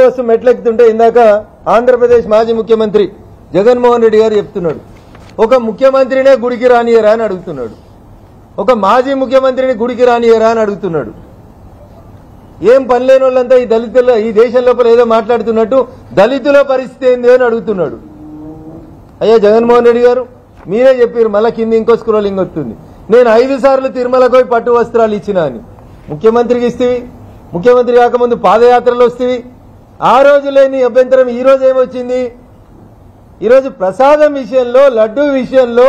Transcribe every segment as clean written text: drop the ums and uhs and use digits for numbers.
వస్తు మెట్లెక్కుతుంటే ఇందాక ఆంధ్రప్రదేశ్ మాజీ ముఖ్యమంత్రి జగన్మోహన్ రెడ్డి గారు చెప్తున్నాడు, ఒక ముఖ్యమంత్రినే గుడికి రానియరా అని అడుగుతున్నాడు, ఒక మాజీ ముఖ్యమంత్రిని గుడికి రానియరా అని అడుగుతున్నాడు. ఏం పని లేని వాళ్ళంతా ఈ దళితుల ఈ దేశం లోపల ఏదో మాట్లాడుతున్నట్టు దళితుల పరిస్థితి ఏంది అని అడుగుతున్నాడు. అయ్యా జగన్మోహన్ రెడ్డి గారు, మీరే చెప్పారు, మళ్ళా కింద ఇంకో స్క్రోలింగ్ వస్తుంది, నేను 5 సార్లు తిరుమలకు పోయి పట్టు వస్త్రాలు ఇచ్చినా అని. ముఖ్యమంత్రికి ఇస్తేవి, ముఖ్యమంత్రి కాకముందు పాదయాత్రలు వస్తేవి, ఆ రోజు లేని అభ్యంతరం ఈ రోజు ఏమొచ్చింది? ఈరోజు ప్రసాదం విషయంలో, లడ్డూ విషయంలో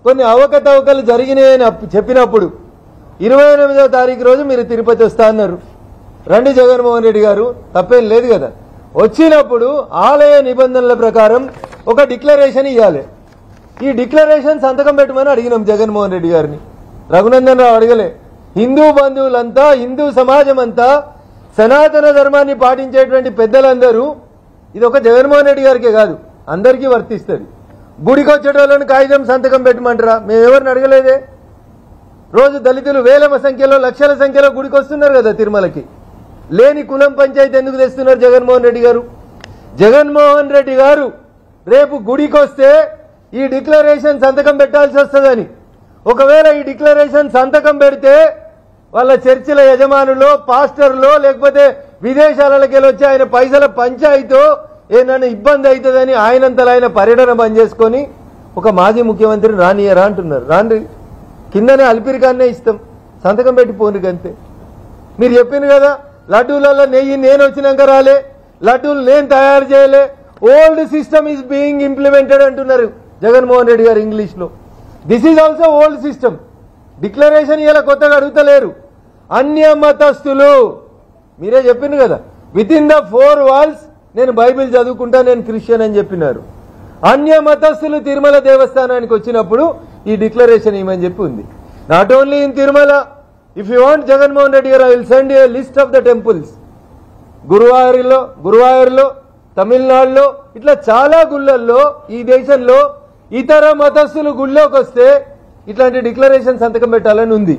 కొన్ని అవకతవకలు జరిగినాయని చెప్పినప్పుడు 28వ తారీఖు రోజు మీరు తిరుపతి వస్తా అన్నారు. రండి జగన్మోహన్ రెడ్డి గారు, తప్పేం లేదు కదా. వచ్చినప్పుడు ఆలయ నిబంధనల ప్రకారం ఒక డిక్లరేషన్ ఇవ్వాలి. ఈ డిక్లరేషన్ సంతకం పెట్టమని అడిగినాం జగన్మోహన్ రెడ్డి గారిని. రఘునందన్ రావు అడగలే. హిందూ బంధువులంతా, హిందూ సమాజం అంతా, సనాతన ధర్మాన్ని పాటించేటువంటి పెద్దలందరూ, ఇది ఒక జగన్మోహన్ రెడ్డి గారికే కాదు అందరికీ వర్తిస్తుంది. గుడికి వచ్చేటోళ్ళని కాగితం సంతకం పెట్టమంటారా? మేమెవరిని అడగలేదే. రోజు దళితులు వేల సంఖ్యలో, లక్షల సంఖ్యలో గుడికి వస్తున్నారు కదా తిరుమలకి. లేని కులం పంచాయతీ ఎందుకు తెస్తున్నారు జగన్మోహన్ రెడ్డి గారు? జగన్మోహన్ రెడ్డి గారు రేపు గుడికి వస్తే ఈ డిక్లరేషన్ సంతకం పెట్టాల్సి వస్తుందని, ఒకవేళ ఈ డిక్లరేషన్ సంతకం పెడితే వాళ్ళ చర్చిల యజమానులో, పాస్టర్లో, లేకపోతే విదేశాలకి వచ్చి ఆయన పైసల పంచాయితో ఏదైనా ఇబ్బంది అవుతుందని ఆయనంతలో ఆయన పర్యటన బంద్ చేసుకొని ఒక మాజీ ముఖ్యమంత్రిని రానియరా అంటున్నారు. రాండి, కిందనే అల్పిరికాన్నే ఇస్తాం, సంతకం పెట్టి పోను అంతే. మీరు చెప్పింది కదా, లడ్డూలలో నెయ్యి నేను వచ్చినాక రాలే, లడ్డూలు నేను తయారు చేయలే, old system is being implemented అంటున్నారు జగన్మోహన్ రెడ్డి గారు ఇంగ్లీష్ లో. This is also old system. Declaration ఇలా కొత్తగా అడుగుతలేరు. అన్య మతస్థులు, మీరే చెప్పింది కదా, విత్ ఇన్ ద 4 వాల్స్ నేను బైబిల్ చదువుకుంటా, నేను క్రిస్టియన్ అని చెప్పినారు. అన్య మతస్థులు తిరుమల దేవస్థానానికి వచ్చినప్పుడు ఈ డిక్లరేషన్ ఇవ్వమని చెప్పి ఉంది. Not only in Tirumala, if you want Jaganmohan Reddy గారు, I will send a list of the temples. గురువాయూర్లో, తమిళనాడులో, ఇట్లా చాలా గుళ్ళల్లో ఈ దేశంలో ఇతర మతస్థులు గుళ్ళోకి వస్తే ఇట్లాంటి డిక్లరేషన్ సంతకం పెట్టాలని ఉంది.